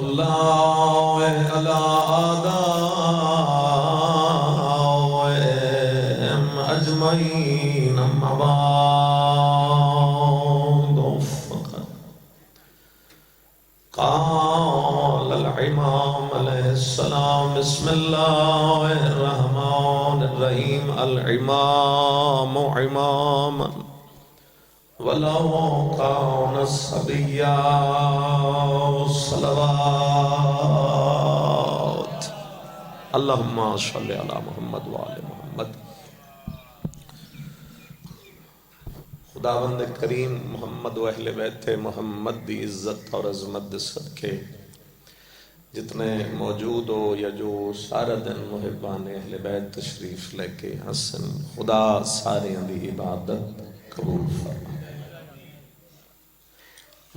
الله على آدائهم أجمعين أما بعد فقد قال الإمام عليه السلام بسم الله الرحمن الرحيم الإمام إماما ولو كان صبيا صلوات اللهم صل على محمد وآل محمد. خداوند کریم محمد و اہل بیت محمد دی عزت اور عظمت دے صدقے جتنے موجود ہو یا جو سارا دن محبان اہل بیت تشریف لے کے حسن خدا سارے دی عبادت قبول فرما.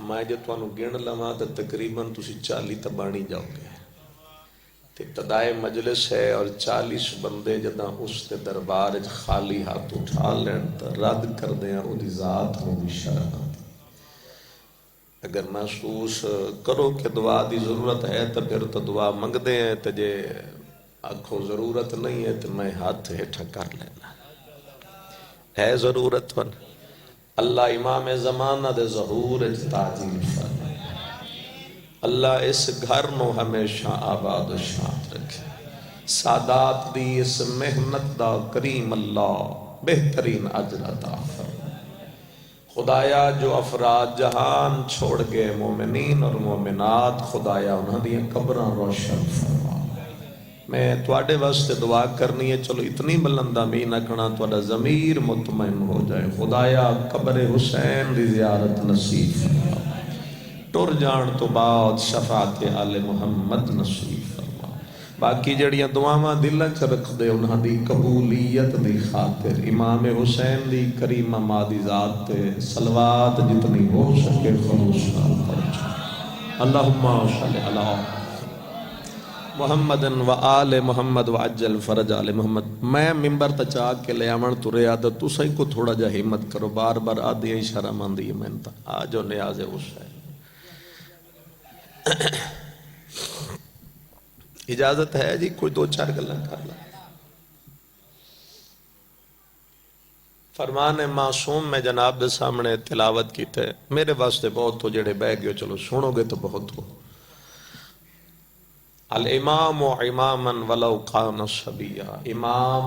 میں جو تانوں گن لواں تے تقریباً تسی 40 تبانی جاؤ گے. ابتدائے مجلس ہے اور 40 بندے جداں اس کے دربار خالی ہاتھ اٹھا لین تو رد کر دیں وہ دی ذات ہوں دی شرح. اگر محسوس کرو کہ دعا دی ضرورت ہے تو پھر تو دعا منگ دیں تو جے آنکھوں ضرورت نہیں ہے تو میں ہاتھ ہیٹھا کر لینا ہے ضرورت ون. اللہ امام زمانہ دے ظہور تاجیل فرمائے. اللہ اس گھر نو ہمیشہ آباد و شاد رکھے. سادات دی اس محنت دا کریم اللہ بہترین اجر عطا فرمائے. خدایا جو افراد جہان چھوڑ گئے مومنین اور مومنات خدایا انہاں دی قبراں روشن فرما. میں تواڈے واسطے دعا کرنی ہے چلو اتنی بلند آمین آکھنا تواڈا ضمیر مطمئن ہو جائے. خدایا قبر حسین دی زیارت نصیب فرما. ٹر جان تو بعد شفاعت آل محمد نصیب فرما. باقی جڑیاں دعاواں دل وچ رکھ دے انہاں دی قبولیت دی خاطر امام حسین دی کریمہ مادی ذات تے صلوات جتنی ہو سکے خلوص نال پڑھ. اللہم صلی علی محمد و آل محمد و عجل فرج آل محمد. میں ممبر تا چاہ کے لے آمن تو ریادہ تو سہی کو تھوڑا جا ہمت کرو. بار بار آدھی اشارہ ماندی ہے میں تا آجو نیاز حسین. اجازت ہے جی کوئی 2-4 گلہ کر لیں. فرمان معصوم میں جناب دے سامنے تلاوت کی تھے. میرے واسطے بہت ہو جڑے بہ گئے چلو سنو گے تو بہت ہو. الامام اماما ولو کان صبیا. امام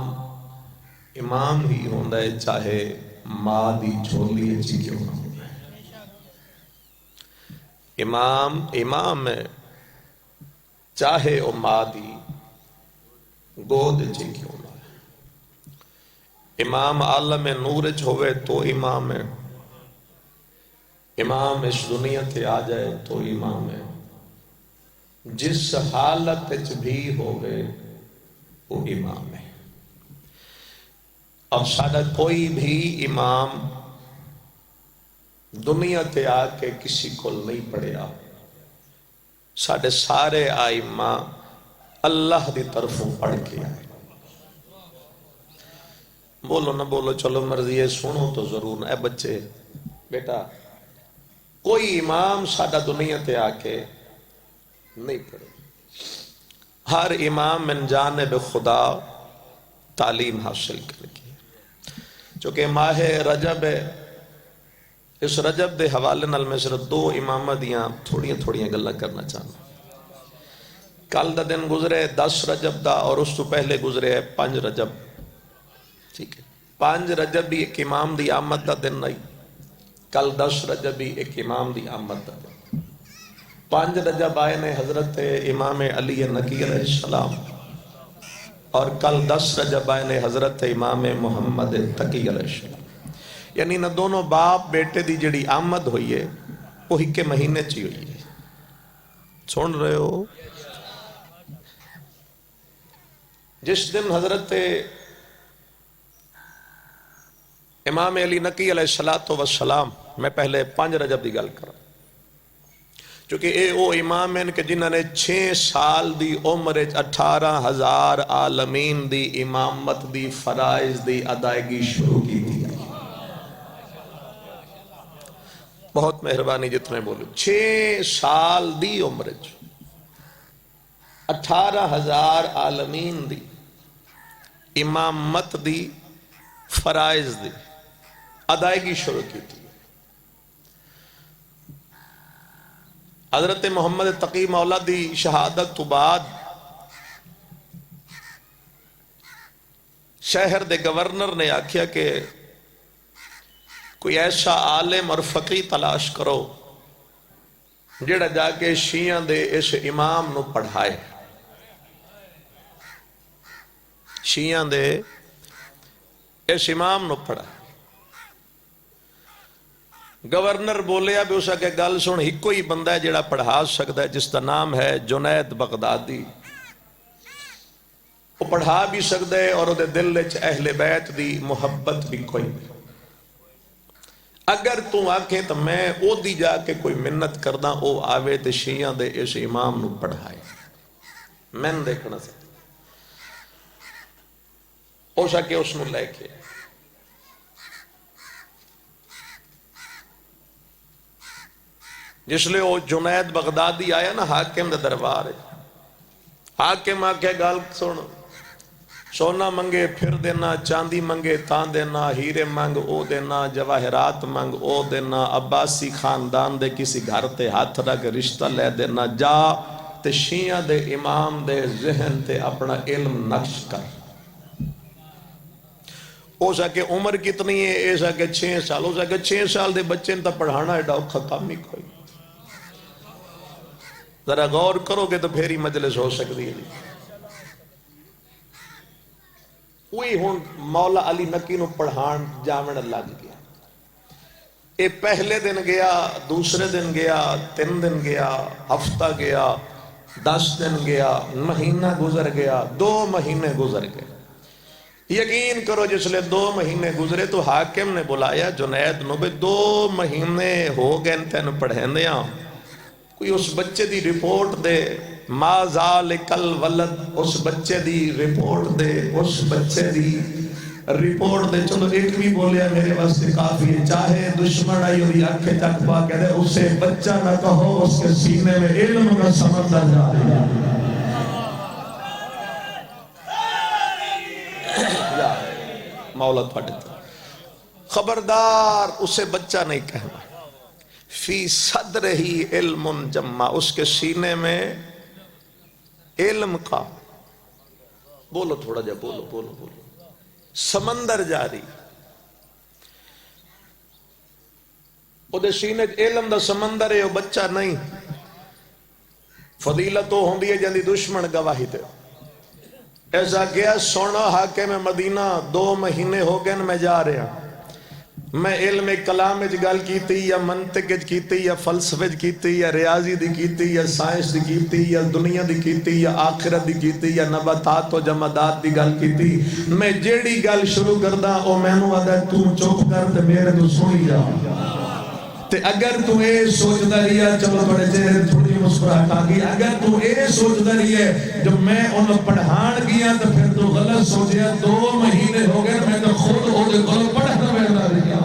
ہی ہوندہ ہے چاہے ماں دی جھولی جی کیوں نہ ہو. امام ہے چاہے او ماں دی گود جی کیوں نہ ہے. امام عالم نور ہوئے تو امام ہے. امام اس دنیا تے آ جائے تو امام ہے. جس حالت بھی ہوئے وہ امام ہے. اب سادہ کوئی بھی امام دنیا تے آ کے کسی کو نہیں پڑھیا. ساڑھے سارے آئمہ اللہ دی طرفوں پڑھ کے آئے. بولو نہ بولو چلو مرضی ہے سنو تو ضرور. اے بچے بیٹا کوئی امام ساڑھا دنیا تے آ کے نہیں پڑھے. ہر امام من جانب خدا تعلیم حاصل کر گئی. چونکہ ماہ رجب ہے. اس رجب دے حوالے نال میں صرف 2 امامہ دیاں تھوڑیاں گلہ کرنا چاہنا. کل دا دن گزرے 10 رجب دا اور اس تو پہلے گزرے ہے 5 رجب. ٹھیک ہے 5 رجب بھی ایک امام دی آمد دا دن نہیں. کل 10 رجب بھی ایک امام دی آمد دا دن. 5 رجب آئے نے حضرت امام علی نقی علیہ السلام اور کل 10 رجب آئے نے حضرت امام محمد تقی علیہ السلام. یعنی نہ دونوں باپ بیٹے دی جڑی آمد ہوئی ہے وہ ہی کے مہینے چی ہوئی ہے. سن رہے ہو. جس دن حضرت امام علی نقی علیہ السلام میں پہلے 5 رجب دی گل کرا چونکہ اے او امام ہیں کہ جنہوں نے 6 سال دی عمر 18,000 عالمین دی امامت دی فرائض دی ادائیگی شروع کی تھی. بہت مہربانی جتنے بولو 6 سال دی عمر 18,000 عالمین دی امامت دی فرائض دی ادائیگی شروع کی تھی. حضرت محمد تقی مولا دی شہادت تو بعد شہر دے گورنر نے آکھیا کہ کوئی ایسا عالم اور فقی تلاش کرو جڑا جا کے شیعہ دے اس امام نو پڑھائے. شیعہ دے اس امام نو پڑھائے. گورنر بولیا بھی اسا کہ گل سن ہی کوئی بندہ ہے جڑا پڑھا سکتا ہے جس کا نام ہے جنید بغدادی. وہ پڑھا بھی سکتا ہے اور وہ دل وچ اہل بیت دی محبت بھی کوئی. اگر تو آکھیں تو میں او دی جا کے کوئی منت کردہ او آوے تے شیعہ دے اس امام نو پڑھائے. میں نے دیکھنا سکتا او سا کہ اس نو لے کے جس لئے وہ جنید بغدادی آیا نا حاکم دے دربار. حاکم آکے گال سن سونا منگے پھر دینا، چاندی منگے تاں دینا، ہیرے منگ او دینا، جواہرات منگ او دینا، عباسی خاندان دے کسی گھر تے ہاتھ رکھ رشتہ لے دینا. جا تے شیعہ دے امام دے ذہن تے اپنا علم نقش کر. او سا کہ عمر کتنی ہے؟ اے سا کہ 6 سال. او سا کہ 6 سال دے بچے تا پڑھانا ایڈا اوکھا کام ہی کوئی. ذرا غور کرو گے تو پھر ہی مجلس ہو سکتی ہے. وہی ہوں مولا علی نکی نو پڑھان جامن لگ گیا. اے پہلے دن گیا، دوسرے دن گیا، 3 دن گیا، ہفتہ گیا، 10 دن گیا، مہینہ گزر گیا، 2 مہینے گزر گئے. یقین کرو جس لئے 2 مہینے گزرے تو حاکم نے بلایا جنید نو بے 2 مہینے ہو گئے تین پڑھیں دیا، کوئی اس بچے دی رپورٹ دے. ما ذالک الولد، اس بچے دی رپورٹ دے، اس بچے دی رپورٹ دے. چلو ایک بھی بولیا میرے واسطے کافی ہے. چاہے دشمن آئی ہوئی آنکھیں تک پا کہ دے اسے بچہ نہ کہو، اس کے سینے میں علم کا سمندر جا رہا ہے. مولا پڑھتا خبردار اسے بچہ نہیں کہنا. فی صدر ہی علم جمع، اس کے سینے میں علم کا، بولو تھوڑا جا، بولو بولو بولو، سمندر جاری. وہ دے سینے علم دا سمندر ہے، وہ بچہ نہیں. فضیلت تو ہوندی ہے جاندی دشمن گواہی دے. ایسا کیا سونا حاکم مدینہ 2 مہینے ہو گئے میں جا رہا. میں علم کلام وچ گل کیتی یا منطق وچ کیتی یا فلسفے وچ کیتی یا ریاضی دی کیتی یا سائنس دی کیتی یا دنیا دی کیتی یا آخرت دی کیتی یا نباتات و جمادات دی گل کیتی. میں جیڑی گل شروع کردا او مینوں آدا تو چپ کر تے میرے تو سنی جا. تے اگر تو اے سوچدا رہیا، چلو تھوڑے چہرے تھوڑی مسکراہٹ آ گئی، اگر تو اے سوچدا رہیا جب میں ان پڑھان گیا تو پھر تو غلط سوچیا. 2 مہینے ہو گئے میں تو خود او دے کول پڑھنا ویلا رہیا.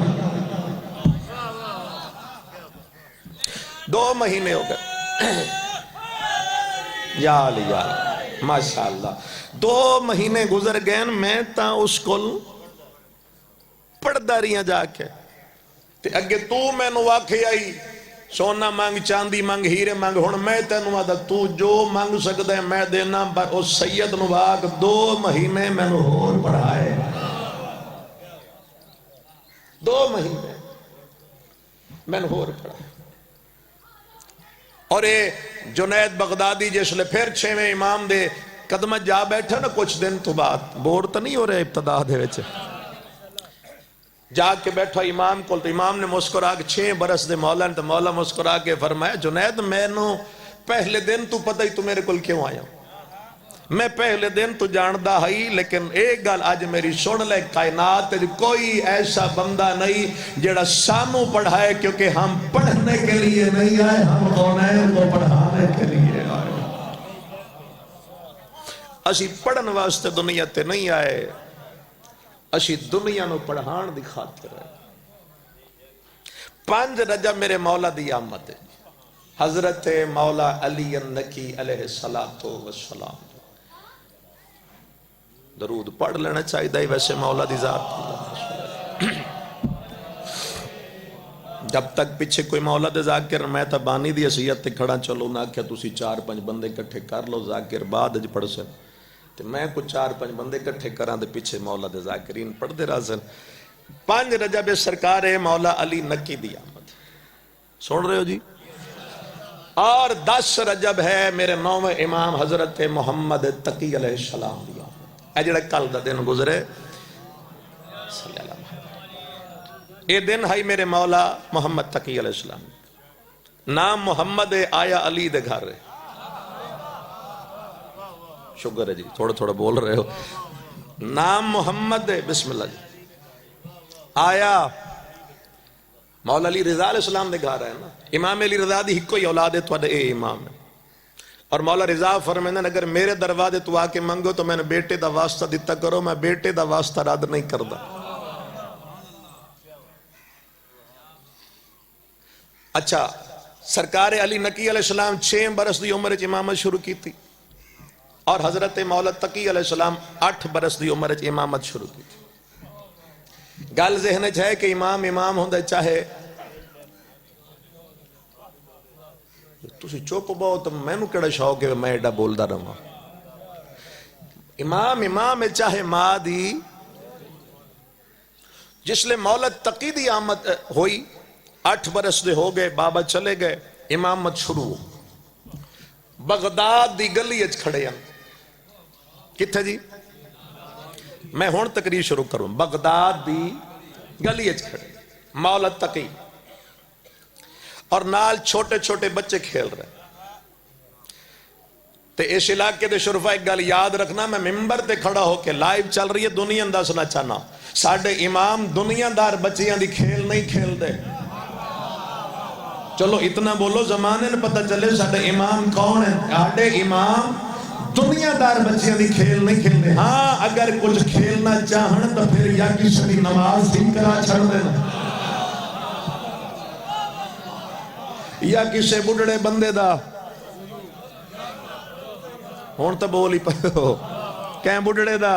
2 مہینے ہو گئے. یا علی یا علی ماشاءاللہ. 2 مہینے گزر گئے میں تا اس کول پڑھدا رہیا جا کے. تے اگے تو میں نو آکھے آئی سونا مانگ، چاندی مانگ، ہیرے مانگ. ہن میں تینوں آدھا تو جو مانگ سکتا ہے میں دینا. پر اس سید نو آکھ 2 مہینے میں نو ہور پڑھائے. 2 مہینے میں نو ہور پڑھائے. اور اے جنید بغدادی جس لے پھر 6ویں امام دے قدمہ جا بیٹھا نا کچھ دن تو بعد، بور تو نہیں ہو رہے ابتدا دے وچ، جا کے بیٹھا امام کو. تو امام نے مسکرا کے 6 برس دے مولا نے، تو مولا مسکرا کے فرمایا جنید میں نو پہلے دن تو پتہ ہی تو میرے کل کیوں آیا. میں پہلے دن تو جاندہ ہی، لیکن ایک گل آج میری سن لے، کائنات کوئی ایسا بندہ نہیں جڑا سانو پڑھائے، کیونکہ ہم پڑھنے کے لیے نہیں آئے، ہم کونین کو پڑھانے کے لیے آئے. اسی پڑھن واسطے دنیا تے نہیں آئے، اسی دنیا نو پڑھان دی خاطر ہے. 5 رجب میرے مولا دی آمد ہے. حضرت مولا علی النکی علیہ السلام درود پڑھ لینا چاہیے ویسے مولا دی ذات جب تک پیچھے کوئی مولا دے ذاکر میں تا بانی دی حیثیت تے کھڑا چلو نہ کہ تسی 4-5 بندے اکٹھے کر لو ذاکر بعد وچ پڑھ سن تے میں کو 4-5 بندے اکٹھے کراں تے پیچھے مولا دے ذاکرین پڑھ دے رہا سن 5 رجب سرکار مولا علی نکی دی آمد سن رہے ہو جی اور 10 رجب ہے میرے 9ویں امام حضرت محمد تقی علیہ السلام دی آمد اے جڑا کل دا دن گزرے صلی اللہ یہ دن ہے میرے مولا محمد تقی علیہ السلام نام محمد آیا علی دے گھر رہے شکر ہے جی تھوڑا تھوڑا بول رہے ہو نام محمد بسم اللہ جی آیا مولا علی رضا علیہ السلام دے گھر ہے نا امام علی رضا دی ہکو ہی اولاد ہے تو اے امام ہے اور مولا رضا فرمائے اگر میرے دروازے تو آ کے منگو تو میں نے بیٹے دا واسطہ دیتا کرو میں بیٹے دا واسطہ رد نہیں کردا اچھا سرکار علی نقی علیہ السلام 6 برس دی عمر امامت شروع کی تھی اور حضرت مولا تقی علیہ السلام 8 برس دی عمر امامت شروع کی تھی گل ذہن ہے کہ امام ہوندے چاہے تسی چپ بہت میں نو کیڑا شوق ہے میں ایڈا بولدا رہا امام چاہے ماں دی جس لئے مولا تقی دی آمد ہوئی 8 برس دے ہو گئے بابا چلے گئے امامت شروع ہو بغداد دی گلی اچ کھڑے ہیں کتھے جی میں ہون تقریر شروع کروں بغداد دی گلی اچ کھڑے مولا تقی اور نال چھوٹے چھوٹے بچے کھیل رہے تے اس علاقے دے شرفا ایک گل یاد رکھنا میں ممبر تے کھڑا ہو کے لائیو چل رہی ہے دنیا دسنا چاہنا ساڑھے امام دنیا دار بچیاں دی کھیل نہیں کھیل دے چلو اتنا بولو زمانے نے پتہ چلے ساڑھے امام کون ہے ساڑھے امام دنیا دار بچیاں دی کھیل نہیں کھیل دے ہاں اگر کچھ کھیلنا چاہن تو پھر یا کسی دی نماز بھی کرا چھڑ دینا یا کسی بڑھڑے بندے دا ہون تو بول ہی پہ ہو کہیں بڑھڑے دا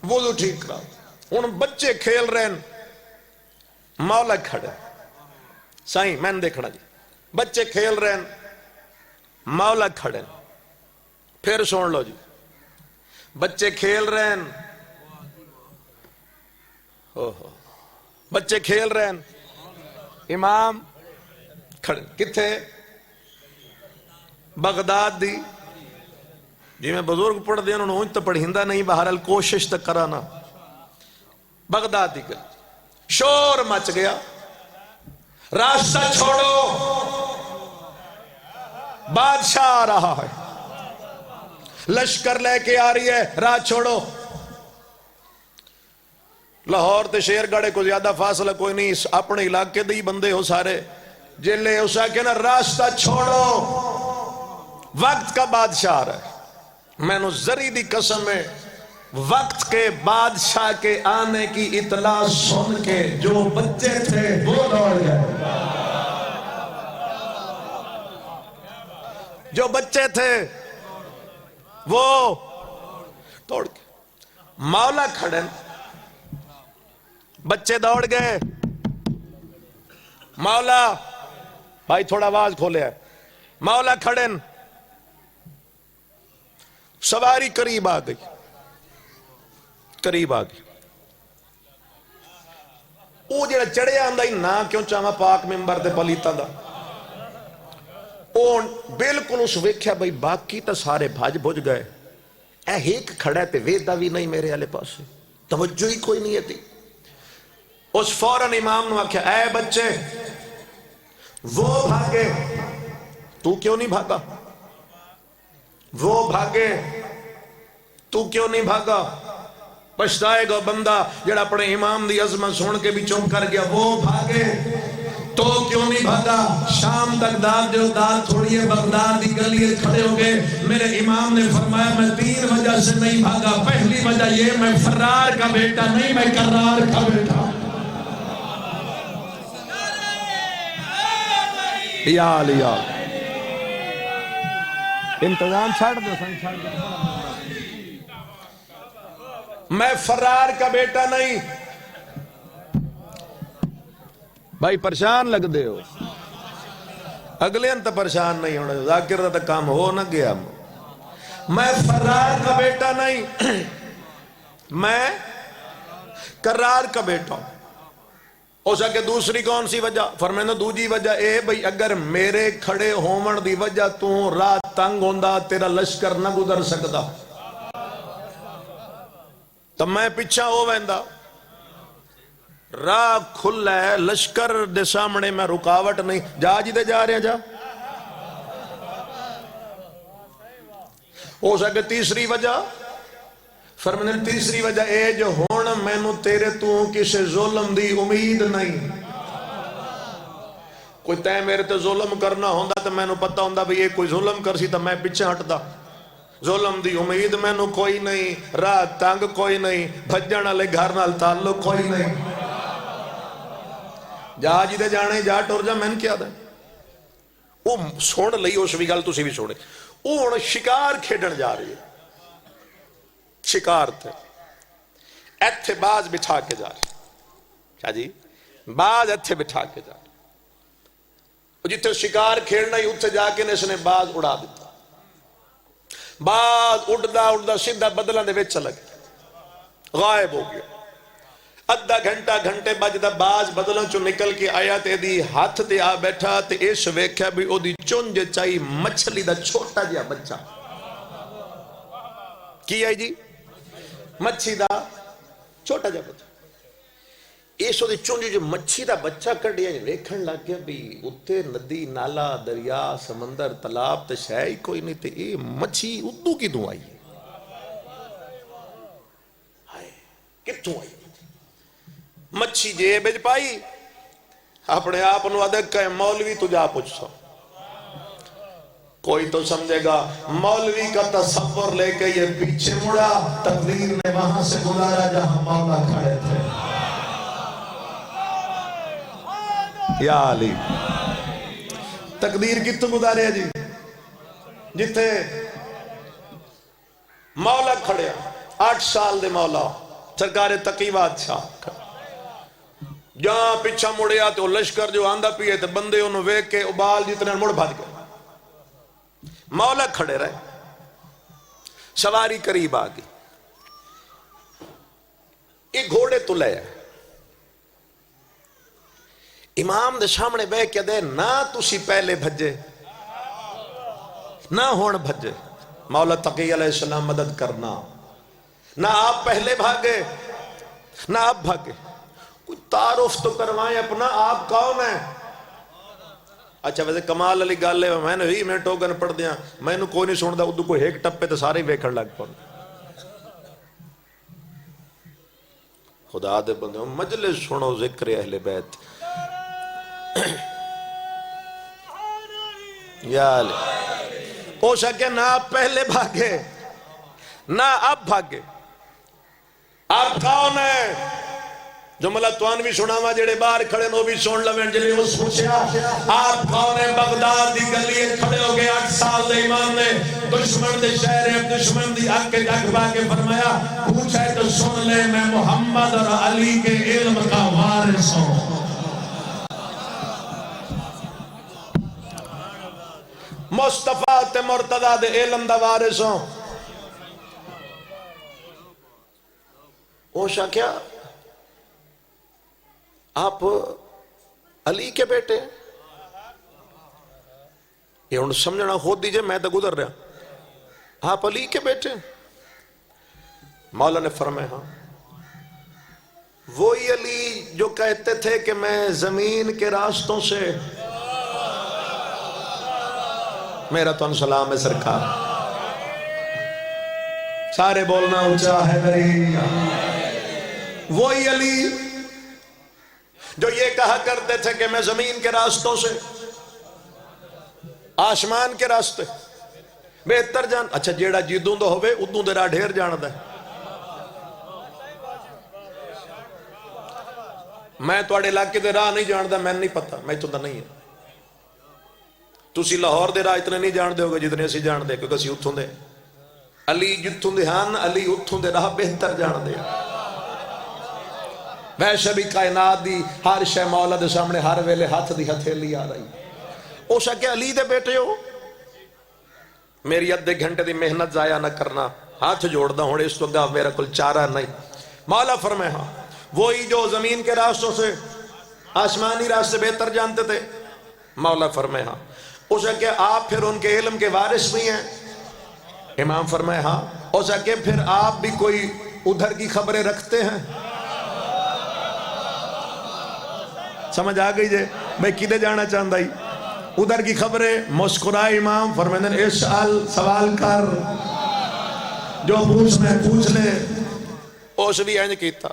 وہ تو ٹھیک کرا ان بچے کھیل رہے ہیں مولا کھڑے سائیں میں نے دیکھنا جی بچے کھیل رہے ہیں مولا کھڑے پھر سن لو جی بچے کھیل رہے ہیں بچے کھیل رہے ہیں امام کھڑے کتھے بغداد دی جی میں بزرگ پڑھ دیا انہوں نے تو پڑھیندہ نہیں بہرحال کوشش تک کرانا بغداد دی گل شور مچ گیا راستہ چھوڑو بادشاہ آ رہا ہے لشکر لے کے آ رہی ہے راہ چھوڑو لاہور تے شیر گڑھے کو زیادہ فاصلہ کوئی نہیں اپنے علاقے دے ہی بندے ہو سارے جلے اسا کہنا راستہ چھوڑو وقت کا بادشاہ آ رہا ہے میں نو زری دی قسم ہے وقت کے بادشاہ کے آنے کی اطلاع سن کے جو بچے تھے وہ دوڑ گئے جو بچے تھے وہ دوڑ گئے مولا کھڑن بچے دوڑ گئے مولا بھائی تھوڑا آواز کھولے ہے مولا کھڑن سواری قریب آ گئی قریب آ گئی وہ جڑا چڑھے آندا ہی نہ کیوں چاہاں پاک ممبر دے پلیتا دا وہ بالکل اس ویکھیا بھئی باقی تا سارے بھاج بھج گئے اے ایک کھڑا ہے تے ویدہ بھی نہیں میرے والے پاس توجہ ہی کوئی نہیں ہے تھی اس فوراً امام نے آکھیا اے بچے وہ بھاگے تو کیوں نہیں بھاگا وہ بھاگے تو کیوں نہیں بھاگا پشتائے گا بندہ جڑا اپنے امام دی عظمت سن کے بھی چوک کر گیا وہ بھاگے تو کیوں نہیں بھاگا شام تک داد جو داد تھوڑی ہے بغداد دی گلی کھڑے ہو گئے میرے امام نے فرمایا میں 3 وجہ سے نہیں بھاگا پہلی وجہ یہ میں فرار کا بیٹا نہیں میں کرار کا بیٹا یا علی یا انتظام چھاڑ دو چھاڑ دو. میں فرار کا بیٹا نہیں. بھائی پریشان لگ دے ہو اگلے انت پریشان نہیں ہونا. ذاکر دا کام ہو نہ گیا. میں فرار کا بیٹا نہیں میں کرار کا بیٹا ہوں. ہو سکے دوسری کون سی وجہ؟ فرمائنا دوجی وجہ اے بھئی اگر میرے کھڑے ہومن دی وجہ تو رات تنگ ہوندا تیرا لشکر نہ گزر سکدا تو میں پیچھا ہو ویندا. راہ کھلا ہے لشکر دے سامنے میں رکاوٹ نہیں. جا جی دے جا رہے ہیں جا. ہو سکے تیسری وجہ فرمانے تیسری وجہ اے جو ہون میں نو تیرے تو کسے ظلم دی امید نہیں. کوئی تے میرے تے ظلم کرنا ہوندا تو میں نو پتہ ہوندا بھی یہ کوئی ظلم کر سی تو میں پیچھے ہٹ دا. ظلم دی امید میں نو کوئی نہیں. راہ تنگ کوئی نہیں. بھجن والے گھر نال تعلق کوئی نہیں. جا جی دے جانے جا ٹر جا. میں نے کیا دا وہ سن لئی اس بھی گل تسی بھی سوڑے. وہ ہن شکار کھیڈن جا رہی ہے. شکار تھے ایتھے باز بٹھا کے جا رہے. کیا جی باز ایتھے بٹھا کے جا رہے. جتنے شکار کھیلنا ہی اتھے جا کے اس نے باز اڑا دیتا. باز اڑدا اڑدا سیدھا بدلاں دے وچ چلا گیا. غائب ہو گیا. ادھا گھنٹہ گھنٹے بجدا باز بدلاں چوں نکل کے آیا تے دی ہاتھ تے آ بیٹھا تے اس ویکھیا بھی او دی چونج چائی مچھلی دا چھوٹا جہا بچہ. کی آئی جی مچھی دا چھوٹا جا بچہ. ایسو دی چونجی جو مچھی دا بچہ کڑیا ویکھن لگ گیا بھی اتے ندی نالا دریا سمندر تالاب تے شے ہی کوئی نہیں تے اے مچھی ادو کدوں آئی ہے. کتوں آئی مچھی جیب وچ پائی. اپنے آپ نو ادک کہ مولوی تو جا پوچھ سو. کوئی تو سمجھے گا مولوی کا تصور لے کے یہ پیچھے مڑا. تقدیر نے وہاں سے گزارا جہاں مولا کھڑے تھے. یا علی تقدیر کتوں گزارے جی جتھے مولا کھڑے. 8 سال دے مولا سرکار تقی بادشاہ جہاں پیچھا مڑیا تو لشکر جو آندہ پیے تو بندے انہوں ویک کے ابال جتنے مڑ بھاج گئے. مولا کھڑے رہے. سواری قریب آگئی. ایک گھوڑے تو لے امام دے سامنے بے کیا دے نہ تسی پہلے بھجے نہ ہون بھجے. مولا تقی علیہ السلام مدد کرنا. نہ آپ پہلے بھاگے نہ آپ بھاگے. کوئی تعارف تو کروائیں اپنا. آپ کون ہیں؟ اچھا ویسے کمال علی گل ہے میں نے 20 منٹ ہو گئے پڑھ دیا. میں نے کوئی نہیں سنتا ادو کوئی ایک ٹپے تو سارے ویکھن لگ پڑ. خدا دے بندے مجلس سنو ذکر اہل بیت. یا ہو سکے نہ آپ پہلے بھاگے نہ آپ بھاگے. آپ کون ہیں؟ جملہ توان بھی سناوا جڑے باہر کھڑے نو بھی سن لویں جلے اس پوچھیا آپ کون ہیں؟ بغداد دی گلی کھڑے ہو گئے 8 سال دے امام نے دشمن دے شہر دشمن دی آگ کے جگ با کے فرمایا پوچھا ہے تو سن لے میں محمد اور علی کے علم کا وارث ہوں. مصطفیٰ تے مرتضیٰ دے علم دا وارث ہوں. اوشا کیا آپ علی کے بیٹے یہ ان سمجھنا خود دیجئے میں تو گزر رہا. آپ علی کے بیٹے؟ مولا نے فرمایا ہاں. وہی علی جو کہتے تھے کہ میں زمین کے راستوں سے میرا تو سلام ہے سرکار. سارے بولنا اونچا ہے میری. وہی علی جو یہ کہا کرتے تھے کہ میں زمین کے راستوں سے آسمان کے راستے بہتر جان. اچھا جیڑا جیدوں دا ہوئے ادوں دے راہ ڈھیر جان دا ہے. میں توڑے علاقے دے راہ نہیں جان دا میں نہیں پتا میں تو دا نہیں ہے. تسی لاہور دے راہ اتنے نہیں جان دے ہوگے جتنے اسی جان دے، کیونکہ اسی اتھوں دے علی جتھوں دے ہن، علی اتھوں دے راہ بہتر جان دے۔ ویسے بھی کائنات دی ہر شے مولا دے سامنے ہر ویلے ہاتھ دی ہتھیلی آ رہی۔ او سکے علی دے بیٹے ہو، میری ادھے گھنٹے دی محنت ضائع نہ کرنا، ہاتھ جوڑنا ہوں اس وقت میرا کل چارہ نہیں۔ مولا فرمائے ہاں وہی جو زمین کے راستوں سے آسمانی راستے بہتر جانتے تھے، مولا فرمائے ہاں ہو سکے آپ پھر ان کے علم کے وارث بھی ہیں؟ امام فرمائے ہاں ہو سکے پھر آپ بھی کوئی ادھر کی خبریں رکھتے ہیں؟ سمجھ آ گئی جے میں کدے جانا چاہتا ہی ادھر کی خبریں؟ مسکرائے امام فرمائے اسأل سوال کر، جو پوچھنا ہے پوچھ لے۔ اس بھی اینج کیتا۔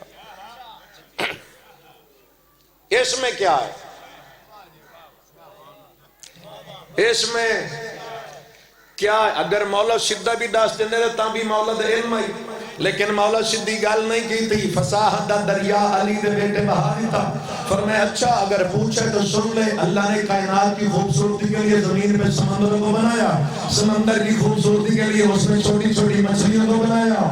اس میں کیا ہے؟ اس میں کیا ہے؟ اگر مولا سدھا بھی دس دینے دے تاں بھی مولا دے علم آئی، لیکن مولا سدھی گال نہیں کی تھی۔ فصاحت دا دریا علی دے بیٹے بہاری تھا۔ فرمایا اچھا اگر پوچھے تو سن لے، اللہ نے کائنات کی خوبصورتی کے لیے زمین پہ سمندروں کو بنایا، سمندر کی خوبصورتی کے لیے اس میں چھوٹی چھوٹی مچھلیوں کو بنایا۔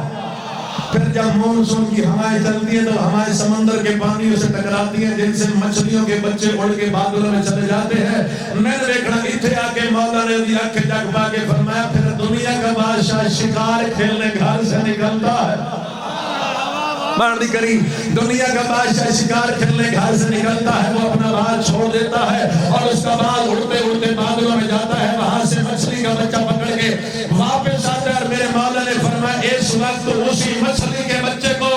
پھر جب مونسون کی ہوائیں چلتی ہیں تو ہمارے سمندر کے پانیوں سے ٹکراتی ہیں، جن سے مچھلیوں کے بچے اڑ کے بادلوں میں چلے جاتے ہیں۔ میں نے دیکھنا اتھے آ کے مولا نے دی آنکھ جگ پا کے فرمایا پھر دنیا کا بادشاہ شکار کھیلنے گھر سے نکلتا ہے۔ باندھی کری دنیا کا بادشاہ شکار کھیلنے گھر سے نکلتا ہے، وہ اپنا بال چھوڑ دیتا ہے اور اس کا بال اڑتے اڑتے بادلوں میں جاتا ہے، وہاں سے مچھلی کا بچہ پکڑ کے واپس آتا ہے۔ اور میرے مولا نے فرمایا اس وقت اسی مچھلی کے بچے کو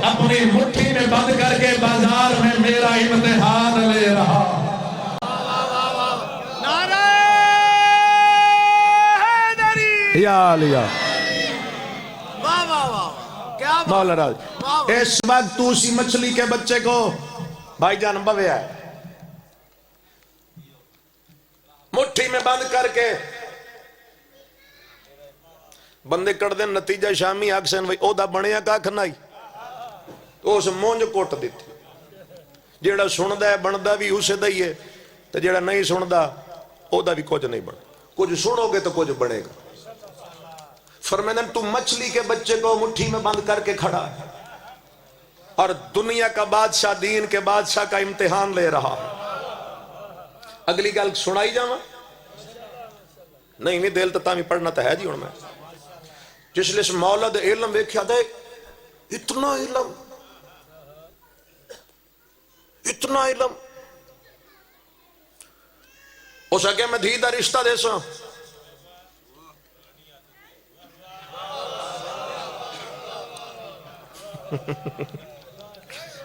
اپنی مٹھی میں بند کر کے بازار میں میرا امتحان لے رہا۔ نعرہ حیدری یا علیہ مولا راج۔ اس وقت تو اسی مچھلی کے بچے کو بھائی جان بویا ہے مٹھی میں بند کر کے بندے کر دیں، نتیجہ شامی اکسن وہی او دا بنیا کاکھ نہیں تو اس مونج کوٹ دیتی۔ جیڑا سندہ ہے بندہ بھی اسے دئیے تو جیڑا نہیں سندہ او دا بھی کچھ نہیں بن، کچھ سنو گے تو کچھ بنے گا۔ فرمائے تو مچھلی کے بچے کو مٹھی میں بند کر کے کھڑا ہے اور دنیا کا بادشاہ دین کے بادشاہ کا امتحان لے رہا ہے۔ اگلی گل سنائی جاواں؟ نہیں نہیں دل تامی پڑھنا تا ہے جی ہوں میں جس لئے مولا دے علم ویکھیا دے، اتنا علم اتنا علم ہو سکے میں دھی دا رشتہ دے سا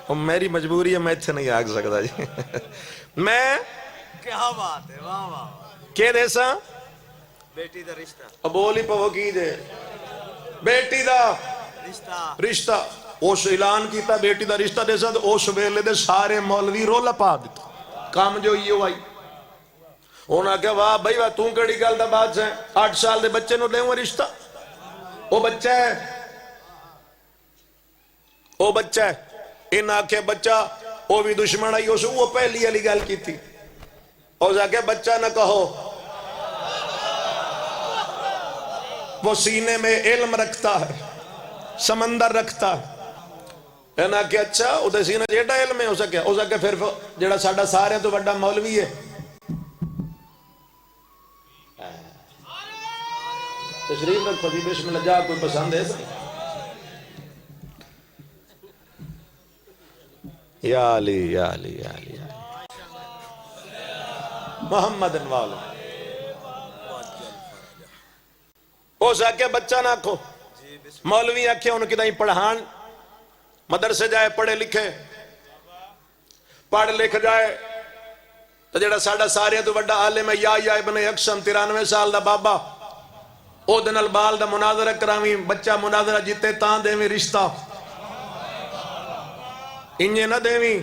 میری مجبوری ہے، میں اتھے نہیں آگ سکتا جی۔ میں کیا بات ہے، واہ واہ، کیا دے سا بیٹی دا رشتہ، اب بولی پہ وہ کی دے بیٹی دا رشتہ اس اعلان کیتا بیٹی دا رشتہ دے سا تو اس ویلے دے سارے مولوی رولا پا دیتا کام جو یہ ہوئی ہونا کہ واہ بھائی واہ توں کڑی گل دا بات ہے 8 سال دے بچے نو لے ہوں رشتہ، وہ بچہ ہے وہ بچہ ہے ان آنکھیں بچہ وہ بھی دشمن آئی اسے وہ پہلی علی گل کی تھی اور جا کے بچہ نہ کہو، وہ سینے میں علم رکھتا ہے، سمندر رکھتا ہے نا کہ اچھا ادھے سینہ جیڑا علم ہے ہو سکے پھر جیڑا ساڑھا سارے تو بڑا مولوی ہے۔ تشریف رکھو جی، بسم اللہ جا کوئی پسند ہے سکتا یا علی یا علی یا علی محمد انوال ہو سکے بچہ نہ کھو مولوی آکھے ان کی دائیں پڑھان مدرسے جائے پڑھے لکھے پڑھ لکھ جائے تو جڑا ساڑھا سارے تو بڑا عالم ہے یا ابن اکشم 93 سال دا بابا او دن البال دا مناظرہ کرامی بچہ مناظرہ جیتے تاں دے میں رشتہ انجھے نہ دیویں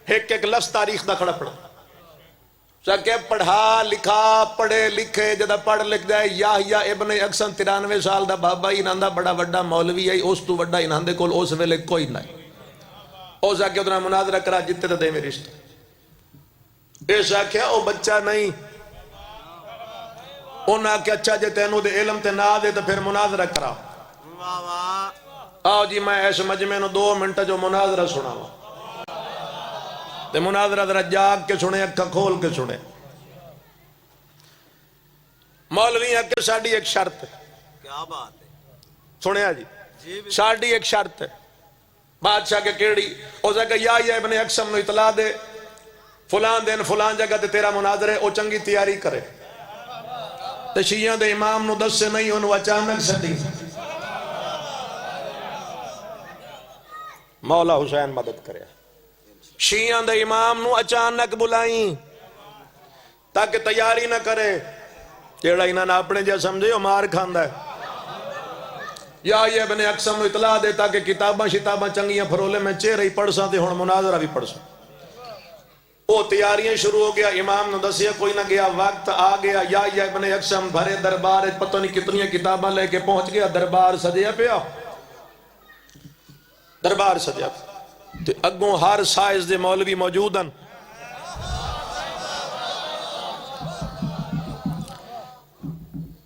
ایک ایک لفظ تاریخ دا کھڑا پڑا سکے پڑھا لکھا پڑھے لکھے جدہ پڑھ لکھ جائے یا ابن اکسن 93 سال دا بابا انہاں بڑا وڈا مولوی ہے اس تو وڈا انہاں دے کول اس ویلے کوئی نہیں او سکے اتنا مناظرہ کرا جتے تو دے میں رشتہ ایسا کیا او بچہ نہیں انہاں کہ اچھا جے تینوں دے علم تے نہ دے تو پھر مناظرہ کرا. واہ واہ. آؤ جی میں اس مجمع نو 2 منٹ جو مناظرہ سناواں تے مناظرہ ذرا جاگ کے سنے, اکھاں کھول کے سنے. مولوی کہ ساڑی ایک شرط ہے. کیا بات ہے. سنیا جی, جی ساڑی ایک شرط ہے. بادشاہ کے کیڑی او کہ یا ابن اقسم نو اطلاع دے فلان دن فلان جگہ تے تیرا مناظرہ او چنگی تیاری کرے. تے شیعہ دے امام نو دس سے نہیں انہوں اچانک سدی. مولا حسین مدد کرے. شیعہ دے امام نو اچانک بلائیں تاکہ تیاری نہ کرے. کیڑا انہاں نے اپنے جا سمجھے ہو مار کھاندہ ہے. یا یہ ابن اقسم نو اطلاع دے تاکہ کتاباں شتاباں چنگیاں پھرولے میں چہرہ ہی پڑھ ساں تے ہون مناظرہ بھی پڑھ ساں. وہ تیاریاں شروع ہو گیا. امام نے دسیا کوئی نہ گیا, وقت آ گیا. یا ابن اقسم بھرے دربار پتہ نہیں کتنی کتاباں لے کے پہنچ گیا. دربار سجیا پیا, دربار سجیا تے اگوں ہر سائز دے مولوی موجود ہیں.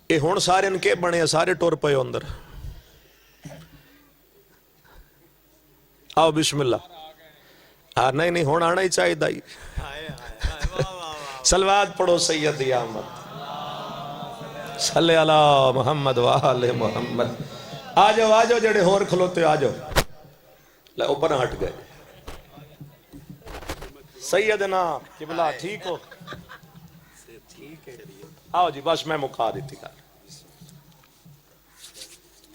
اے ہون سارے ان کے بنے سارے ٹور پے اندر. آؤ بسم اللہ. ہاں نہیں ہون آنا ہی چاہیے دائی. سلوات پڑھو سیدی احمد صلی اللہ محمد وآل محمد. آجو جڑے ہور کھلوتے آجو. لے اوپر ہٹ گئے. سیدنا قبلہ ٹھیک ہو. آؤ جی بس میں مکھا دیتی گا.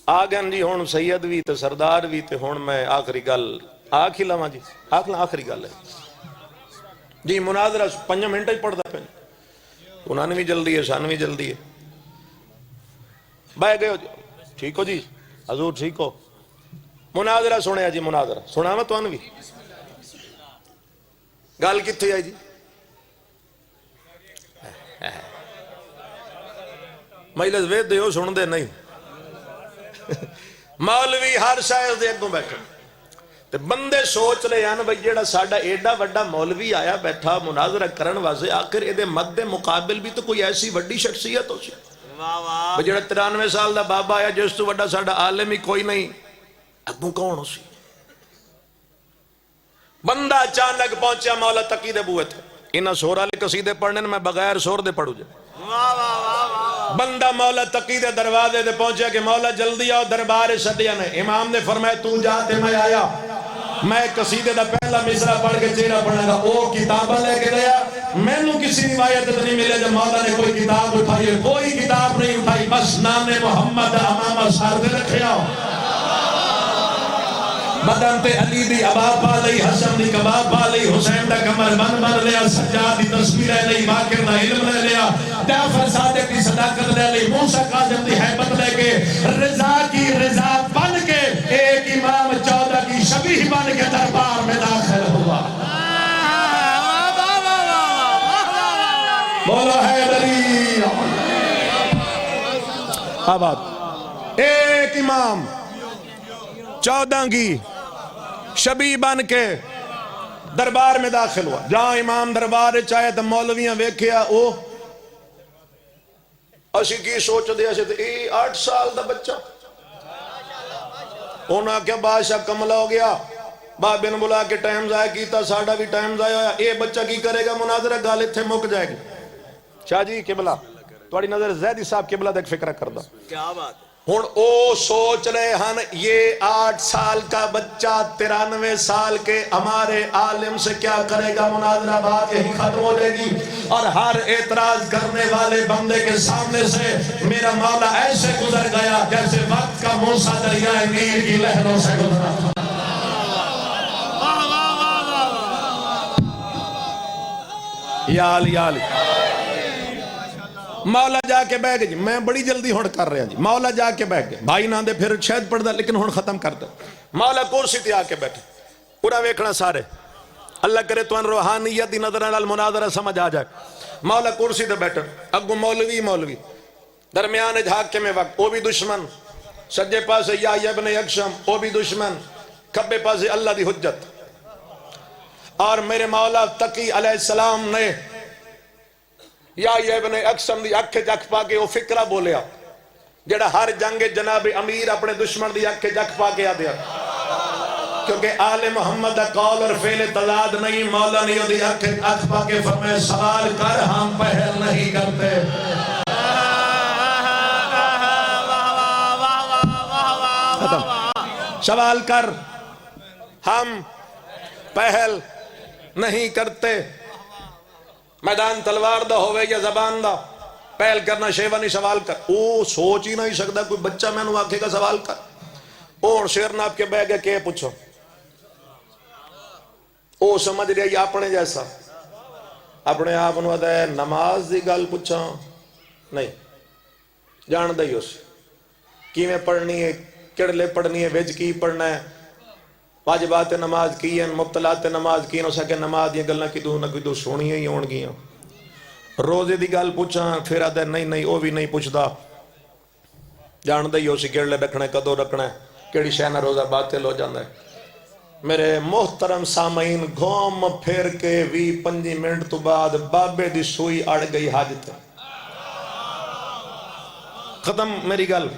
آگن جی ہون سید بھی تے سردار بھی تے ہون میں آخری گل آکھ ہی لواں جی. آخری گل ہے جی. مناظرہ 5 منٹ ہی پڑھ دا پہ. انہوں نے بھی جلدی ہے, سان بھی جلدی ہے. بائے گئے ہو جی. ٹھیک ہو جی, حضور ٹھیک ہو. مناظرہ سنے جی. مناظرہ سنا میں تو بھی گل کتھے ہے جی. مجلس وید دے ہو سن دے نہیں. مولوی ہر شاید دے اگوں بیٹھے تے بندے سوچ رہے ہیں بھئی جیڑا ساڈا ایڈا وڈا مولوی آیا بیٹھا مناظرہ کرن واسطے, آخر اے دے مد مقابل بھی تو کوئی ایسی وڈی شخصیت ہو سی. بھئی جیڑا 93 سال دا بابا آیا جس تو وڈا ساڈا عالم ہی کوئی نہیں, اگوں کون ہو سی. بندہ اچانک پہنچیا مولا تقی دے بوئے تھے. انہاں سور والے قصیدے پڑھنے میں بغیر سور دے پڑھو جائے. بندہ مولا تقی دے دروازے دے پہنچیا کہ مولا جلدی آؤ دربار سدیا نے. امام نے فرمایا تو جاتے میں آیا. میں قصیدے دا پہلا مصرع پڑھ کے چہرہ پڑھنے گا. او کتابہ لے کے دیا. میں نو کسی روایت نہیں ملے جب مولا نے کوئی کتاب اٹھائی. کوئی کتاب نہیں اٹھائی, بس نام محمد امام سار دے رکھیا. بدن تے علی دی عباب پا لئی, حسن دی کباب پا لئی, حسین دا کمر بن لیا, سجاد دی تصویر لے لئی, باقر دا علم لے لیا, جعفر صادق کی صداقت لے لئی, موسیٰ کاظم دی حیبت لے کے, رضا کی رضا بن کے ایک امام 14 کی شبیہ بن کے دربار میں داخل ہوا. بولو حیدری آباد. ایک امام 14 کی شبیہ بن کے دربار میں داخل ہوا. جہاں امام دربار چاہے تو مولویاں ویکھیا او اسی کی سوچ دے اسے تے 8 سال دا بچہ. انہاں کیا بادشاہ کملا ہو گیا, بابے نے بلا کے ٹائم ضائع کیتا, ساڑھا بھی ٹائم ضائع ہویا. اے بچہ کی کرے گا مناظرہ, گال اتھے مک جائے گی. شاہ جی قبلہ تھوڑی نظر زیدی صاحب قبلہ دیکھ فکرہ کردہ. کیا بات ہے. ہن او سوچ رہے ہن یہ 8 سال کا بچہ 93 سال کے ہمارے عالم سے کیا کرے گا مناظرہ, بات یہی ختم ہو جائے گی. اور ہر اعتراض کرنے والے بندے کے سامنے سے میرا مولا ایسے گزر گیا جیسے وقت کا موسیٰ دریائے نیل کی لہروں سے گزرا تھا. یا علی یا علی. مولا جا کے بیٹھ گئے جی. میں بڑی جلدی ہون کر رہے ہیں جی. مولا جا کے بیٹھ گئے. بھائی نہ دے پھر شاید پڑھ دا لیکن ہون ختم کر دے. مولا کرسی تے آ کے بیٹھے. پورا ویکھنا سارے. اللہ کرے تو ان روحانیت دی نظر نال مناظرہ سمجھ آ جائے. مولا کرسی تے بیٹھے. اگو مولوی درمیان حاکم وقت وہ بھی دشمن, سجے پاسے یا ابن اقسم وہ بھی دشمن, کھبے پاسے اللہ دی حجت. اور میرے مولا تقی علیہ السلام نے یا ابن اقسم دی اکھ جک پا کے وہ فکرہ بولیا جڑا ہر جنگ جناب امیر اپنے دشمن دی اکھ جک پا کے آدیا، کیونکہ آل محمد دا قول اور فعل تضاد نہیں. مولا نے دی اکھ پا کے فرمائے سوال کر ہم پہل نہیں کرتے. سوال کر ہم پہل نہیں کرتے. میدان تلوار دا ہوئے یا زبان دا، پہل کرنا شیوہ نہیں. سوال کر. او سوچ ہی نہیں سکتا کوئی بچہ میں نے آکھے گا سوال کر. اور شیر ناپ کے بہ گئے کہ پوچھو. او سمجھ رہا یہ اپنے جیسا، اپنے آپ نے ہے نماز دی گل پوچھا نہیں جان دئی اس کی میں پڑھنی ہے، کڑلے پڑھنی ہے، ویج کی پڑھنا ہے، واجبات نماز کی ہیں، مبتلات نماز کی ہیں. اسا کہ نماز دی گلاں کدوں نہ کدوں سونیاں ہی ہون گیاں. روزے دی گل پوچھاں پھر آدھا نہیں وہ بھی نہیں پوچھدا. جان دئی اسی کڑلے رکھنا ہے، کدوں رکھنا ہے، کیڑی شے نال روزہ باطل ہو جاندا ہے. میرے محترم سامعین، گھوم پھر کے 20-25 منٹ تو بعد بابے دی سوئی اڑ گئی حج تے. ختم میری گل.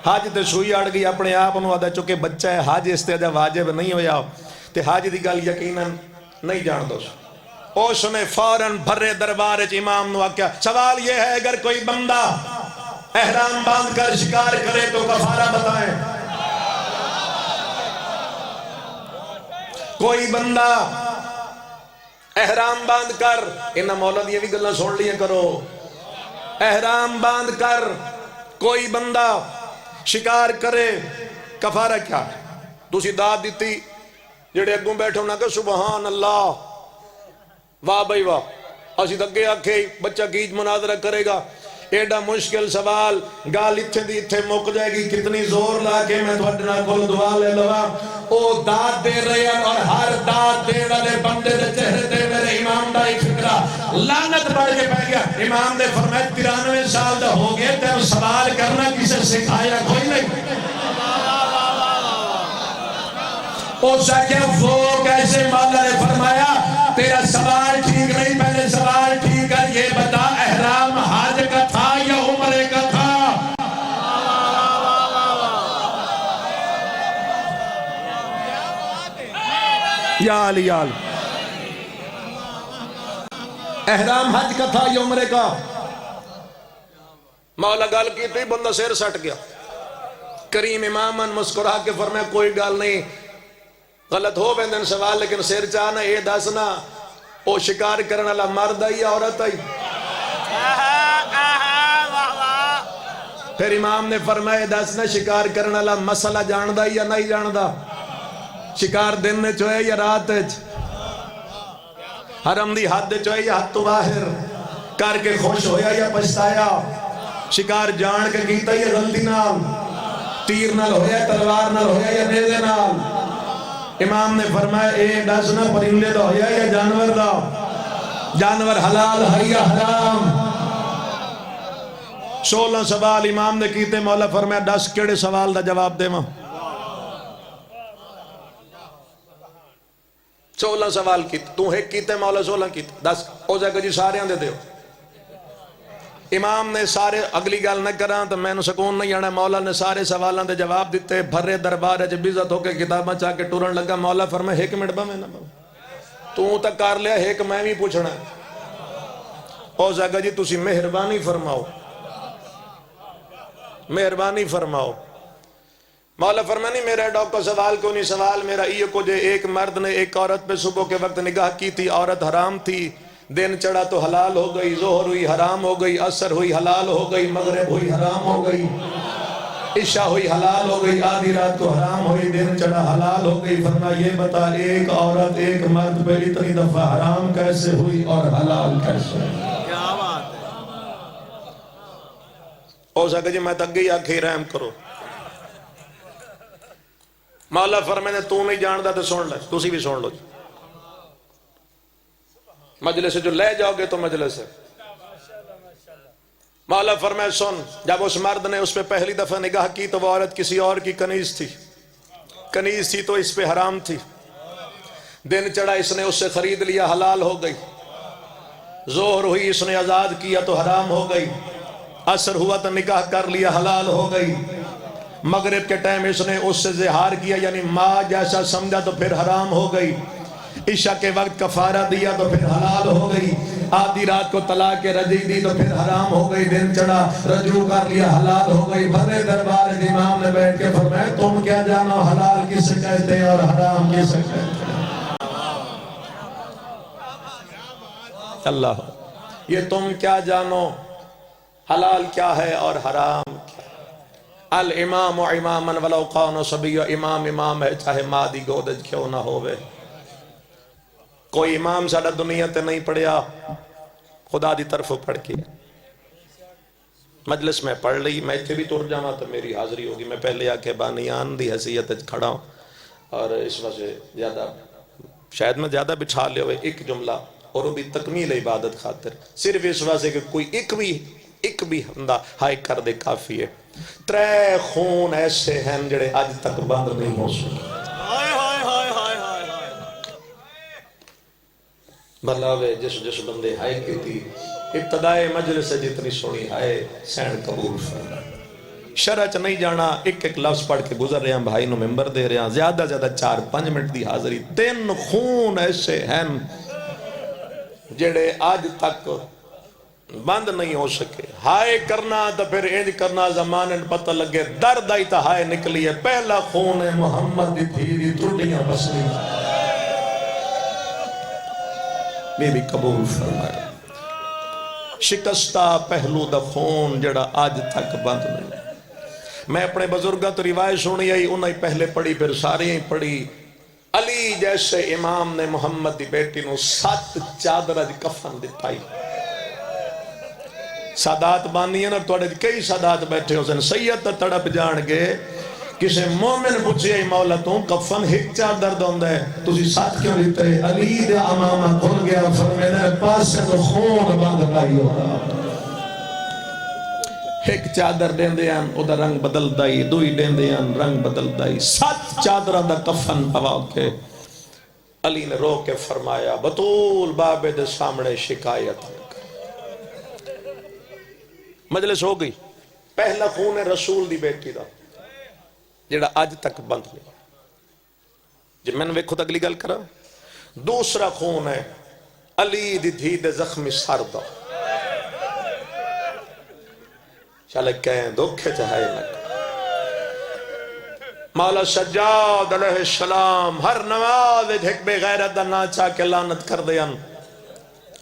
حج تے سوئی اڑ گئی. اپنے آپ نو آدھا چکے بچہ ہے حج اس تے واجب نہیں ہویا تے حج دی گل یقیناً نہیں جان دو. اس نے فوراً بھرے دربار امام نو آکھیا سوال یہ ہے اگر کوئی بندہ احرام باندھ کر شکار کرے تو کفارہ بتائیں. کوئی بندہ احرام باندھ کر، انہاں مولا دی بھی گلاں سن لیا کرو، احرام باندھ کر کوئی بندہ شکار کرے کفارہ کیا؟ دوسری داد دیتی جڑے اگوں بیٹھے ہونا کہ سبحان اللہ، واہ بھائی واہ. اسی تکے آکھے بچہ کیج مناظرہ کرے گا. ایڈا مشکل سوال گال اتھے دی اتھے مک جائے گی. کتنی زور لا کے میں تھوڑنا کل دعا لے لوا. او داد دے رہے ہیں اور ہر داد دے والے بندے دے چہرے تے میرے امام دا ایک فکرہ لعنت پڑھ کے پہ گیا. امام نے فرمایا 93 سال دا ہو گئے تے سوال کرنا کسے سکھایا کوئی نہیں. او ساکیا وہ کیسے؟ مولا نے فرمایا تیرا سوال ٹھیک نہیں، پہلے سوال ٹھیک کر یہ بتا احرام حج کا تھا یا عمرے کا تھا؟ یا علی یال احرام حج کا تھا یا عمرے کا؟ مولا گل کی تھی بندہ سیر سٹ گیا. کریم امامن مسکرا کے فرمایا کوئی گل نہیں، غلط ہو بیندن سوال لیکن سیر چاہنا یہ دسنا او شکار کرنے والا مرد ہے یا عورت ہے؟ پھر امام نے فرمایا دسنا شکار کرنے والا مسئلہ جاندا یا نہیں جاندا؟ شکار دن میں چوئے یا رات حرم دی حد چوئے یا حد تو باہر کر کے خوش ہویا یا پچھتایا؟ شکار جان کے کیتا یا غلطی نال؟ تیر نال ہویا تلوار نال ہویا یا نیزے نال؟ امام نے فرمایا اے دسنا پرندے دا ہویا یا جانور دا؟ جانور حلال ہے یا حرام؟ 16 سوال امام نے کیتے. مولا فرمایا 10 کیڑے سوال دا جواب دے ماں. 16 سوال کیتے تو ایک کیتے مولا 16 کیتے 10 ہو جائے گا جی سارے آن دے دیو. امام نے سارے اگلی گل نہ کران تو میں نے سکون نہیں آنا. مولا نے سارے سوالان دے جواب دیتے. بھرے دربار جب عزت ہو کے کتاباں چاہ کے ٹورن لگا. مولا فرمایا ایک منٹ با میں نہ تو تک کر لیا ایک میں بھی پوچھنا ہو جائے گا جی تسی مہربانی فرماؤ مہربانی فرماؤ. مولا فرمایا نہیں میرا ڈاکٹر سوال کیوں نہیں؟ سوال میرا یہ کو جے ایک مرد نے ایک عورت پہ صبح کے وقت نگاہ کی تھی، عورت حرام تھی، دن چڑھا تو حلال ہو گئی، ظہر ہوئی حرام ہو گئی، عصر ہوئی حلال ہو گئی، مغرب ہوئی حرام ہو گئی، عشاء ہوئی حلال ہو گئی، آدھی رات کو حرام ہوئی، دن چڑھا حلال ہو گئی. فرمایا یہ بتا ایک عورت ایک مرد پہ اتنی دفعہ حرام کیسے ہوئی اور حلال کیسے ہوئی؟ کیا بات ہے. ہو سکتا جی میں تک گئی آکھیں رحم کرو. مولا فرمایا تو نہیں جاندا تو سن لے، تسی بھی سن لو. مجلس سے جو لے جاؤ گے تو مجلس سے. مولا فرمایا سن، جب اس مرد نے اس پہ پہلی دفعہ نگاہ کی تو وہ عورت کسی اور کی کنیز تھی تو اس پہ حرام تھی. دن چڑھا اس نے اس سے خرید لیا، حلال ہو گئی. ظہر ہوئی اس نے آزاد کیا تو حرام ہو گئی، عصر ہوا تو نکاح کر لیا حلال ہو گئی، مغرب کے ٹائم اس نے اس سے زہار کیا یعنی ماں جیسا سمجھا تو پھر حرام ہو گئی، عشاء کے وقت کفارہ دیا تو پھر حلال ہو گئی، آدھی رات کو طلاق رجعی دی تو پھر حرام ہو گئی، دن چڑھا رجوع کر لیا حلال ہو گئی۔ بھرے دربار امام نے بیٹھ کے فرمایا تم کیا جانو حلال کسے کہتے ہیں اور حرام کسے کہتے ہیں؟ اللہ، یہ تم کیا جانو حلال کیا ہے اور حرام کیا ہے؟ الامام اماما ولو کان صبی، امام امام ہے چاہے ماں دی گودج کیوں نہ ہوئے۔ کوئی امام ساڑا دنیا تے نہیں پڑھیا، خدا دی طرف پڑھ کے مجلس میں پڑھ لی، میں اتنے بھی تر جانا تو میری حاضری ہوگی، میں پہلے آ کے بانیان دی حیثیت کھڑا ہوں، اور اس وجہ زیادہ شاید میں زیادہ بچھا لے ہوئے ایک جملہ، اور وہ بھی تکمیل عبادت خاطر، صرف اس وجہ کہ کوئی ایک بھی بندہ ہائے کر دے کافی ہے۔ 3 خون ایسے ہیں جڑے آج تک بند نہیں ہو سکے۔ بھلاوے جس بندے ہائے کی تھی ابتدائے مجلس سے جتنی سونی ہائے سین قبول فرما، شرع چ نہیں جانا، ایک لفظ پڑھ کے گزر رہے ہیں، بھائی نو ممبر دے رہے ہیں، زیادہ 4-5 منٹ دی حاضری۔ 3 خون ایسے ہیں جڑے آج تک بند نہیں ہو سکے۔ ہائے کرنا تو پھر انج کرنا زمانے پتہ لگے درد آئی تا ہائے نکلی ہے۔ پہلا خون ہے محمد دی تھی دی ٹوٹیاں بسنی، میں بھی قبول فرمایا۔ شکستہ پہلو دا خون جڑا آج تک بند نہیں۔ میں اپنے بزرگاں تو روایت سنی آئی، انہیں پہلے پڑھی پھر سارے ہی پڑھی۔ علی جیسے امام نے محمد دی بیٹی نو 7 چادر دی کفن دتائی۔ سادات بانی ہیں نا، توڑے کئی سادات بیٹھے ہو سن، سید تڑپ جان گے، کسے مومن پوچھے ای مولا تو کفن ایک چادر دوندا ہے، تسی 7 کیوں لیتے؟ علی دے امامہ کھل گیا، فرمینے پاس سے تو خون بند لائی ہوگا۔ ایک چادر دین دیاں او دا رنگ بدل دائی، دوئی دین دیاں رنگ بدل دائی، 7 چادرہ دا کفن پوا کے علی نے رو کے فرمایا بطول بابے دے سامنے شکایت کر۔ مجلس ہو گئی۔ پہلا خون ہے رسول دی بیٹی دا جڑا آج تک بند نہیں۔ جب میں نے ویکھو تو اگلی گل کرا۔ دوسرا خون ہے علی دی دھی دے زخمی سر دا، چلے کہیں دکھے چاہے لگ۔ مولا سجاد علیہ السلام ہر نماز ایک بے غیرت دا نا چاہ کے لعنت کر دیاں،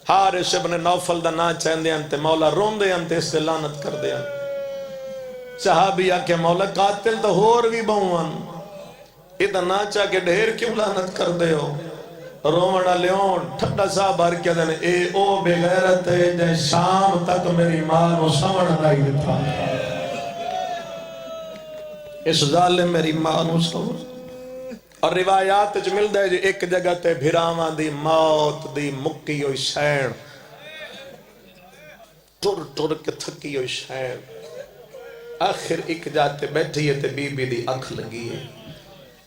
حارث ابن نوفل دا نا چاہ دیاں تے مولا رون دیاں تے اس سے لعنت کر دیاں۔ صحابیہ کے مولا قاتل تو ہور بھی بہوان، ادھا نا چاہ کے ڈھیر کیوں لعنت کر دے ہو؟ رومنہ لیون ٹھڈا صاحب بھر کے دنے اے او بے غیرت ہے جائے شام تک میری ماں نو سمن نہیں تھا، اس ظالم میری ماں نو سمن۔ اور روایات جو مل دے جو ایک جگہ تے بھراواں دی موت دی مکی ہوئی سین، ٹر کے تھکی ہوئی سین، آخر ایک جاتے بیٹھی ہے تے بی بی دی اکھ لگی ہے،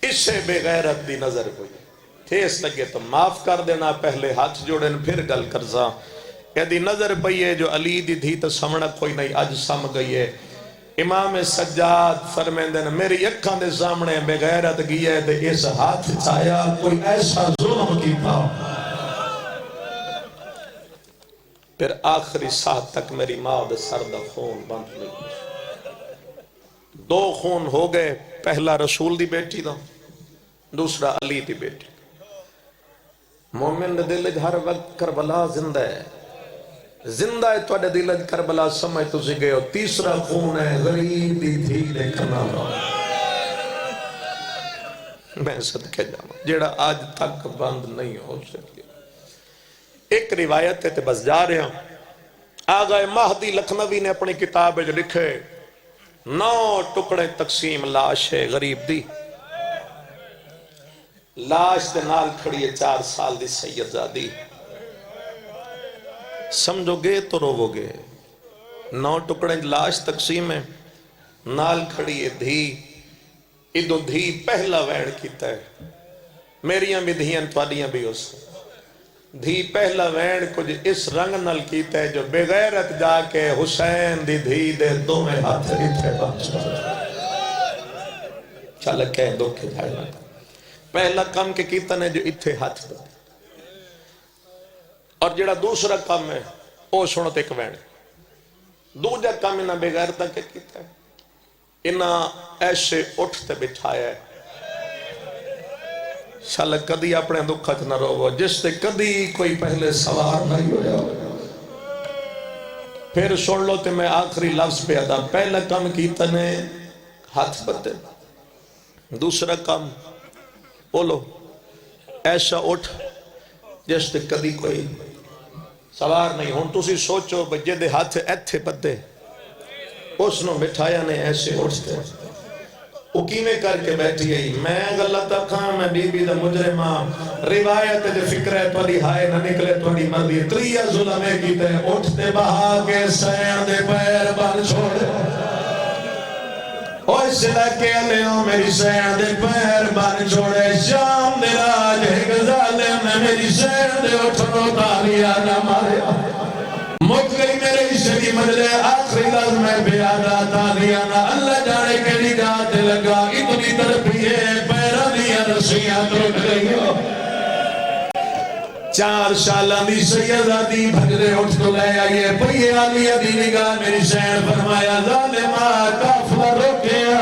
اس سے بے غیرت دی نظر ہوئی، ٹھیس لگے تو معاف کر دینا، پہلے ہاتھ جوڑن پھر گل کرزا، یہ دی نظر پئی ہے جو علی دی تھی تو سمڑک کوئی نہیں، آج سم گئی ہے۔ امام سجاد فرمین دینا میری اکھاں دے سامنے بے غیرت گئی ہے تے اس ہاتھ چایا کوئی ایسا ظلم کی تھا، پھر آخری ساتھ تک میری ماں دے سر دا خون بند نہیں۔ 2 خون ہو گئے، پہلا رسول دی بیٹی دا، دوسرا علی دی بیٹی۔ مومن دے دل ہر وقت کربلا زندہ ہے، زندہ ہے تو دل کربلا سمجھ تو سی گئے ہو۔ تیسرا خون ہے غریب دی تھی دیکھنا رہا، میں صدقے جاؤں جیڑا آج تک بند نہیں ہو سکے۔ ایک روایت ہے تے بس جا رہے ہیں، آغا مہدی لکھنوی نے اپنی کتاب جو لکھے 9 ٹکڑے تقسیم لاش ہے غریب دی، لاش دے نال کھڑی ہے 4 سال دی سید زادی، سمجھو گے تو روو گے۔ 9 ٹکڑے لاش تقسیم ہے، نال کھڑی ہے دھی، ادو دھی پہلا وین کیتا ہے، میریاں بھی دھیاں توالیاں بھی اس دھی پہلا وین کچھ اس رنگ نل کیتا ہے جو بغیرت جا کے حسین دی دھی دے دو میں ہاتھ اتھے بانچ چل کے دکھ جھاڑنا پہلا کام کے کیتا نے جو اتھے ہاتھ دے اور جڑا دوسرا کام ہے او سنت ایک وین دوجہ کام انہاں بغیرتا کے کیتا ہے انہاں ایسے اٹھتے بٹھایا ہے شالا کدی اپنے دکھت نہ رو جس سے کدی کوئی پہلے سوار نہیں ہویا پھر سن لو تے میں آخری لفظ پہ ادا پہلا کام کیتا نے ہاتھ بدے دوسرا کام بولو ایسا اٹھ جس سے کدی کوئی سوار نہیں ہوں تسی سوچو بجے دے ہاتھ ایتھے بدے اس نو بٹھایا نے ایسے اٹھتے اکیمیں کر کے بیٹھی ہے میں غلط کام میں بی بی دا مجرمہ روایت دے فکر ہے توڑی ہائے نہ نکلے توڑی مردی تریہ ظلمے کی تے اٹھتے بہا کے سین دے پیر بن چھوڑے اوہ اس لکے لیوں میری سین دے پیر بن چھوڑے شام دے راج ایک ظالم نے میری سین دے اٹھنو تالیاں نہ مارے مک گئی میرے عشقی مجلے آخری لفظ میں بیادہ تالیانا اللہ جانے کے نگاہ لگا اتنی ترپی ہے پیرا دیا رسیاں ترک گئی ہو 4 سالہ دی سیدہ دی بھجرے اٹھ تو لے آئیے پہیے آلیہ دی نگاہ میری شہر فرمایا ظالمہ کافلہ رکھیا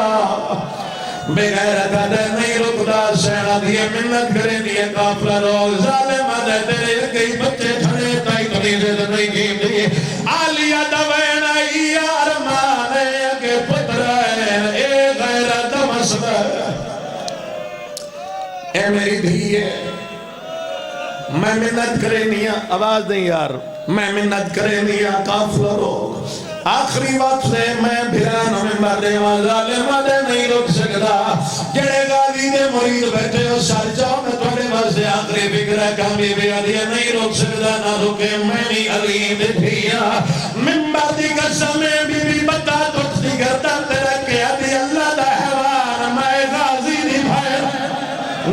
بغیرت دے نہیں رکھدا سینہ دیئے منت کرے دیئے کافلہ روک ظالمہ دے تیرے گئی بچے تھڑے تائی تنی زید نہیں گیم دیئے آلیہ دوین آئی ارمانے کے پترائن اے غیرت مسئلہ اے میری دھیئے میں منت کرے نیا آواز نہیں یار میں منت کرے نیا کافلہ روک آخری وقت سے میں بھیران ہمیں مردے ظالمہ دے نہیں رک سکتا جڑے غازی دے مرید بیٹھے ہو سر جاؤ میں توڑے واسے آخری فکر ہے کامی بھی آدھیا نہیں رک سکتا نہ رکے میں نہیں علیم دے دھیا ممبر دی قسم میں بھی بتا تجھ دی کرتا تیرا کہ آدھی اللہ دا حیوان میں غازی دی بھائر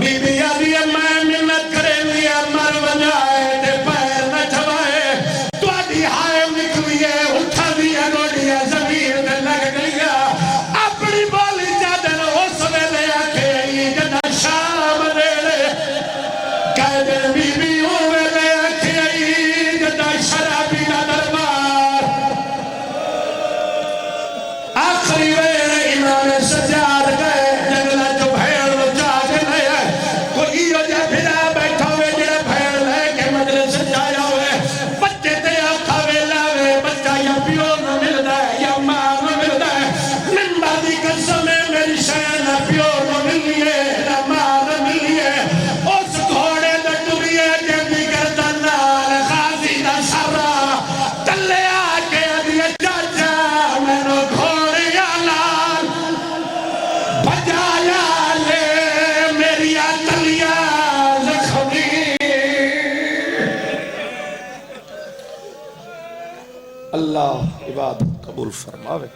بی آدھیا میں منت کرے لیا مر بجائے تے پیر نہ چھوائے تو آدھی ہائے نکلیے اٹھا دیا گوڑیا زمین دے لگ گیا اپنی بولی جادن اس میں لے آکھے جنا شام دے لے قیدن بی بی ہوئے لے آکھے جنا شرابی نہ دربار آخری ویر امام سجار گئے جنگلہ جو بھیڑ جاگ لے کوئی ہو جا بھیڑا بیٹھا ہوئے جڑا بھیڑ لے کے مجلس جایا ہوئے بچے تے آکھا ویلا ہوئے بچہ یا پیو نہ ملدا ہے یا ماں نہ ملدا ہے نمبر دی قسم ہے میری شہر نہ پیو نہ ملیے نہ ماں نہ ملیے اس گھوڑے دے ٹریے جیدی گردن نال غازی دا سرا تلے آکے دیئے چاچا میں نو گھوڑیا لال بجایا لے میری تلیا زخمی اللہ عبادت قبول فرماوے